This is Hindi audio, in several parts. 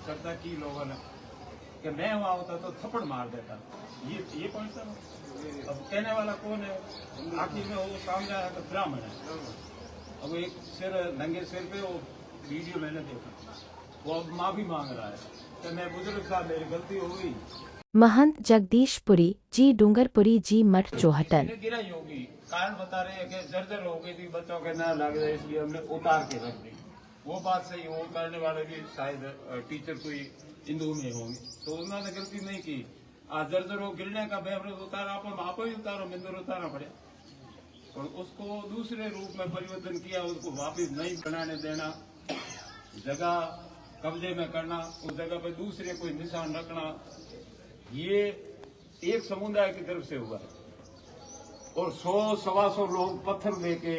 चर्चा की लोगों ने कि मैं वहां होता तो थप्पड़ मार देता। ये पॉइंट था। अब कहने वाला कौन है? आखिर में वो सामने आया तो ब्राह्मण है। अब एक सिर नंगे सिर पे वो वीडियो मैंने देखा, वो अब माफी मांग रहा है कि मैं बुजुर्ग था, मेरी गलती हो गई। महंत जगदीशपुरी जी डूंगरपुरी जी मठ चौहटन गिराई होगी, कारण बता रहे हैं कि जर्जर हो गई थी, बच्चों के ना लग रहे, इसलिए हमने उतार के रख दी। वो बात सही, वो करने वाले भी शायद टीचर कोई हिंदू में होंगे, तो उन्होंने गलती नहीं की। आज जर्जर हो गिरने का बेहतर उतारा, आप ही उतारो, मिंदर उतारना पड़े। और उसको दूसरे रूप में परिवर्तन किया, उसको वापिस नहीं बनाने देना, जगह कब्जे में करना, उस जगह पे दूसरे कोई निशान रखना, ये एक समुदाय की तरफ से हुआ है। और 100-125 लोग पत्थर लेके,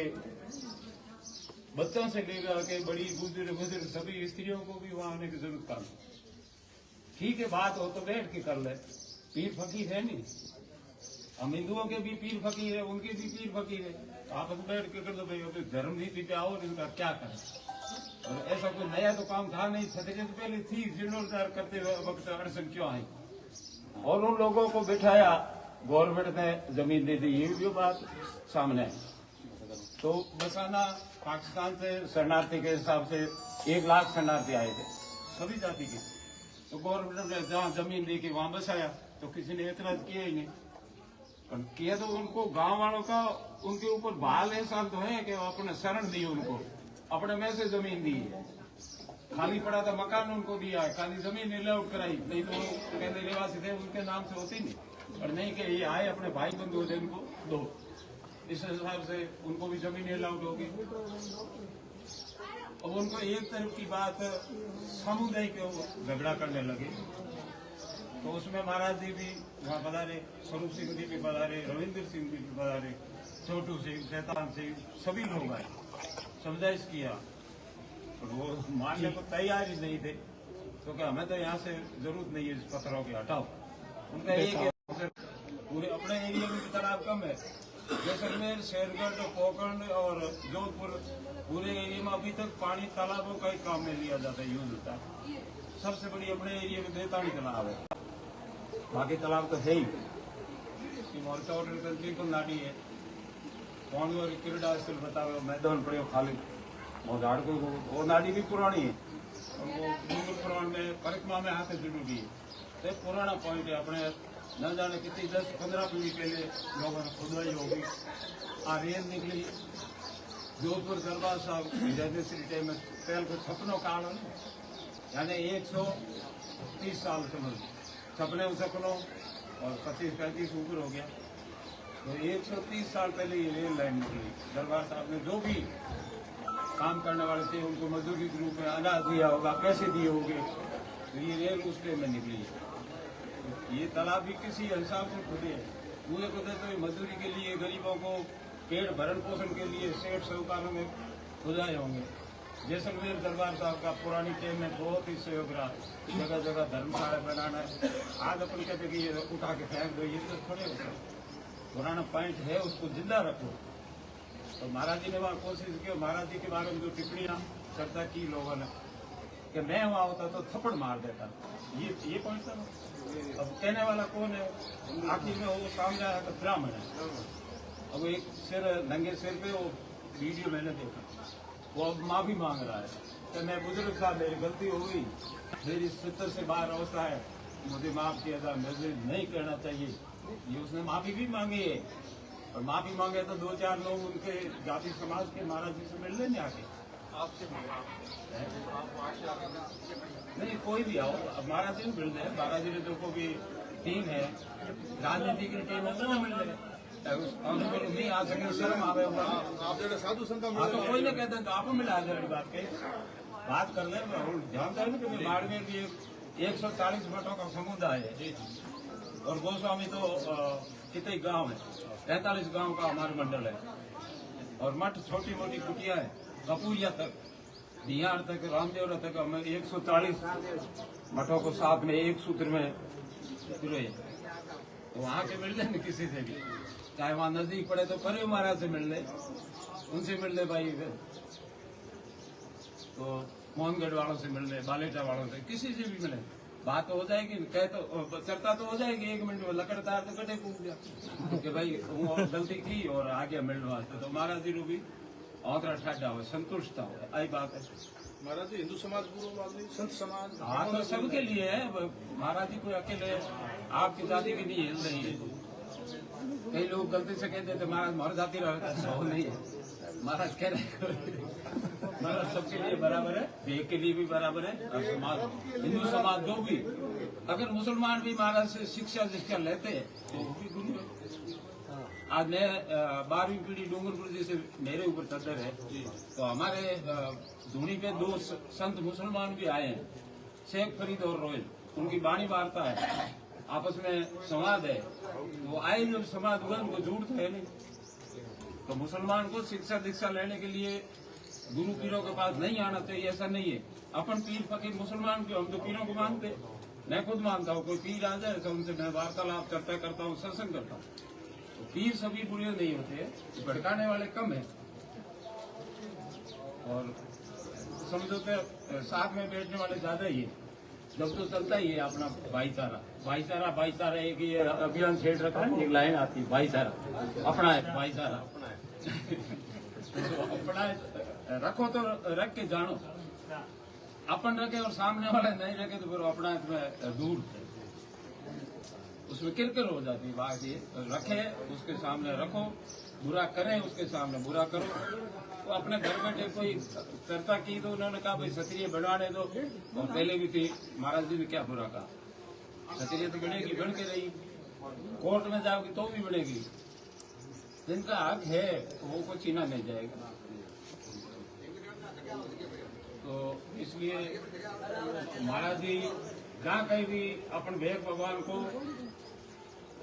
बच्चों से लेकर के बड़ी बुजुर्ग सभी स्त्रियों को भी वहां आने की जरूरत था। ठीक है, बात हो तो बैठ के कर ले, पीर फकीर है नहीं, हम हिंदुओं के भी पीर फकीर है, उनके भी पीर फकीर है, आपस में बैठ के कर दो भाई, अभी धर्म नीति पे आओ, इनका क्या करें। और ऐसा कोई नया तो काम था नहीं, छठे तो पहले थी, जीर्णोद्धार करते हुए वक्त अड़चन क्यों आई। और उन लोगों को बिठाया, गवर्नमेंट ने जमीन दे दी, ये भी बात सामने है। तो बसाना पाकिस्तान से शरणार्थी के हिसाब से 1 लाख शरणार्थी आए थे, सभी जाति के। तो गवर्नमेंट ने जहाँ जमीन दी कि वहां बसाया, तो किसी ने एतराज किया ही नहीं। और किया तो उनको गांव वालों का उनके ऊपर बाल एहसान तो है कि अपने शरण दी, उनको अपने में से जमीन दी है। खाली पड़ा था मकान उनको दिया है, खाली जमीन अलाउट कराई, नहीं तो कहते निवासी थे उनके नाम से होती नहीं। और नहीं कि ये आए अपने भाई बंधु थे, उनको दो, इस हिसाब से उनको भी जमीन अलाउट होगी। अब उनको एक तरफ की बात समुदाय के झगड़ा करने लगे, तो उसमें महाराज जी भी वहाँ पधारे, स्वरूप सिंह जी भी पधारे, रविंद्र सिंह जी भी पधारे, छोटू सिंह, शैतान सिंह, सभी लोग आए, समझाइश किया। और वो मानने को तैयार ही नहीं थे, तो क्या हमें तो यहाँ से जरूरत नहीं है, इस पत्थरों के हटाओ। उनका एक पूरे अपने एरिया में भी तालाब कम है, जैसलमेर, शेरगढ़, पोखंड और जोधपुर, पूरे एरिया में अभी तक पानी तालाबों का ही काम में लिया जाता है, यूज होता है। सबसे बड़ी अपने एरिया में बेतानी तालाब है, बाकी तालाब तो है ही। मोर्चा ऑर्डर बिल्कुल नाटी है, कौन और किरडा स्थल बताओ, मैदान पड़े खाली, और झाड़ को वो नाटी भी पुरानी है, उनको पुराण में परिक्रमा में हाथ जरूरी है। तो पुराना पॉइंट है, अपने न जाने कितनी 10-15 पीढ़ी पहले लोगों ने खुदवाई होगी। रेल निकली जोधपुर दरबार साहब श्री टाइम में पहल को छपनों काल है, यानी 130 साल समझ छपने सपनों, और 25-35 ऊपर हो गया, तो 130 साल पहले ये रेल लाइन निकली। दरबार साहब ने जो भी काम करने वाले थे उनको मजदूरी के रूप में अनाज दिया होगा, पैसे दिए होंगे, तो ये रेल उस टाइम में निकली। ये तालाब भी किसी हिसाब से खुले हैं, पूरे को तो मजदूरी के लिए, गरीबों को पेट भरण पोषण के लिए सेठ साहूकारों में खुदाए होंगे। जैसलमेर दरबार साहब का पुरानी टाइम में बहुत ही सहयोग रहा, जगह जगह धर्मशाला बनाना है। आज अपन कहते कि ये उठा के फेंक दो, ये तो थोड़े होता है, पुराना पॉइंट है, उसको जिंदा रखो। तो महाराज जी ने वहाँ कोशिश की, महाराज जी के बारे में जो टिप्पणियां चर्चा की लोगों ने कि मैं वहां होता तो थप्पड़ मार देता, ये पॉइंट था। अब कहने वाला कौन है? आखिर में वो सामने आया तो ब्राह्मण है। अब एक सिर नंगे सिर पे वो वीडियो मैंने देखा, वो अब माफी मांग रहा है कि मैं बुजुर्ग था, मेरी गलती हो गई, मेरी 70 से बाहर अवस्था है, मुझे माफ किया था, मुझे नहीं करना चाहिए। ये उसने माफी भी मांगी है, और माफी मांगे तो 2-4 लोग उनके जाति समाज के महाराज जी से मिल लेंगे आके, आपसे नहीं कोई भी आओ, अब महाराज जी मिल रहे, महाराज जी ने देखो भी टीम है, राजनीति की टीम है, तो मिल रहे नहीं आ सके, शर्म आवे, आप साधु संत तो कोई नहीं कहते, तो आपको मिला बात कर ले। जानता है ना कि बाड़मेर भी 140 मठों का समुदाय है, और गोस्वामी तो कितने गांव है, 43 गांव का हमारा मंडल है, और मठ छोटी मोटी कुटिया है, कपूरिया तक, बिहार तक, रामदेवरा तक, हमें 140 मठों को साथ में एक सूत्र में जुड़े। तो वहाँ के मिल ले किसी से भी, चाहे वहाँ नजदीक पड़े तो करे महाराज से मिल ले, उनसे मिल ले भाई। तो मोहनगढ़ वालों से मिल रहे, बालेटा वालों से, किसी से भी मिले, बात तो हो जाएगी, कह तो चर्चा तो हो जाएगी 1 मिनट में, लकड़दार तो कटे कूद गया कि भाई हूँ और गलती की और आगे मिलने वास्ते, तो महाराज जी भी औतरा ठाडा हो, संतुष्ट हो, आई बात है। महाराज जी हिंदू समाज गुरु संत समाज हाँ तो सबके लिए है, महाराज जी कोई अकेले आपकी जाति के लिए हिल रही है। कई लोग गलती से कहते थे महाराज मर जाती रहा, वो नहीं है, महाराज कह रहे महाराज सबके लिए बराबर है, एक के लिए भी बराबर है, और समाज हिंदू समाज जो भी, अगर मुसलमान भी महाराज से शिक्षा दीक्षा लेते हैं तो वो भी गुरु है। आज मैं 12वीं पीढ़ी डूंगरपुर जी से मेरे ऊपर चदर है, तो हमारे धूनी पे 2 संत मुसलमान भी आए हैं, शेख फरीद और रोयल, उनकी वाणी वार्ता है, आपस में संवाद है, वो आए जब समाज हुआ उनको झूठ तो है नहीं। तो मुसलमान को शिक्षा दीक्षा लेने के लिए गुरु पीरों के पास नहीं आना चाहिए, ऐसा नहीं है। अपन पीर फकीर मुसलमान क्यों, हम तो पीरों को मानते, मैं खुद मानता हूँ, कोई पीर आ जाए तो उनसे मैं वार्तालाप चर्चा करता हूँ, सत्संग करता हूँ। तो पीर सभी बुरे नहीं होते, भड़काने वाले कम है, और समझो तो साथ में बैठने वाले ज्यादा ही है। जब तो चलता ही है अपना भाईचारा, भाईचारा भाईचारा, एक ये अभियान छेड़ रखा है, एक लाइन आती है भाईचारा, अपना है भाईचारा तो अपना रखो तो रख के जानो, अपन रखे और सामने वाला नहीं रखे तो फिर अपना इसमें दूर, उसमें किरकिर हो जाती है। बात ये रखे उसके सामने रखो, बुरा करे उसके सामने बुरा करो। तो अपने घर बैठे कोई चर्चा की तो उन्होंने कहा भाई क्षत्रिय बनवाने दो, और पहले भी थी, महाराज जी ने क्या बुरा कहा, क्षत्रिय तो बनेगी, बन के रही, कोर्ट में जाओगी तो भी बनेगी, जिनका हक है वो को छीना नहीं जाएगा। तो इसलिए महाराज जी जहाँ कहीं भी अपन भेद भगवान को,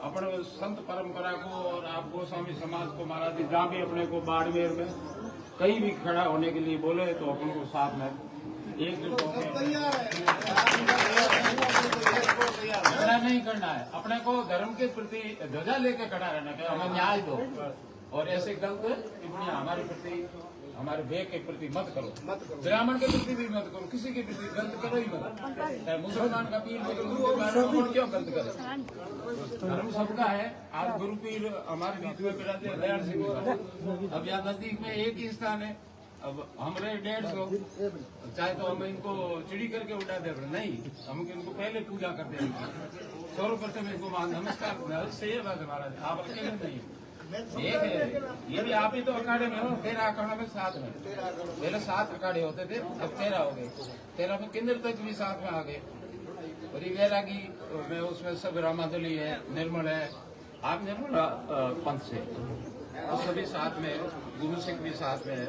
अपन संत परंपरा को और आप गोस्वामी समाज को, महाराज जी जहाँ भी अपने को बाड़मेर में कहीं भी खड़ा होने के लिए बोले तो अपन को साथ में एकजुट होकर झगड़ा नहीं करना है, अपने को धर्म के प्रति ध्वजा लेकर खड़ा रहना है, हमें न्याय दो, और ऐसे गलत टिप्पणियां हमारे प्रति, हमारे भेद के प्रति मत करो, ब्राह्मण के प्रति भी मत करो, किसी के प्रति गलत करो ही मत, चाहे मुसलमान का पीर क्यों गलत करे, धर्म सबका है। आज गुरु पीर हमारे बीच में बिराजे दयाल सिंह, अब यहाँ नजदीक में एक ही स्थान है, अब हम रहे 150, चाहे तो हम इनको चिड़ी करके उठा दे, नहीं, हम इनको पहले पूजा करते हैं, सर्वप्रथम इनको मान नमस्कार से ये बात हमारा, आप अकेले नहीं एक है, ये भी आप ही तो अखाड़े में हो, 13 अखाड़े में साथ में, पहले 7 अखाड़े होते थे, अब 13 हो गए, 13 में किन्नर तक भी साथ में आ गए, और ये वैरागी में उसमें सब रामादली है, निर्मल है, आप निर्मल पंथ से, और सभी साथ में, गुरु सिंह भी साथ में है,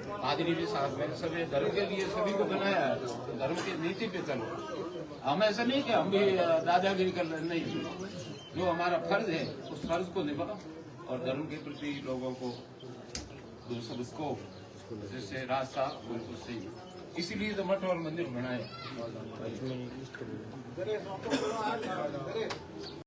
पादरी भी साथ में, सभी धर्म के लिए सभी को बनाया है, धर्म की नीति पे चलो। हम ऐसा नहीं कि हम भी दादागिरी कर रहे, नहीं, जो हमारा फर्ज है उस फर्ज को निभाओ, और धर्म के प्रति लोगों को जो सबको जिससे रास्ता उनको सही, इसीलिए तो मठ और मंदिर बनाए।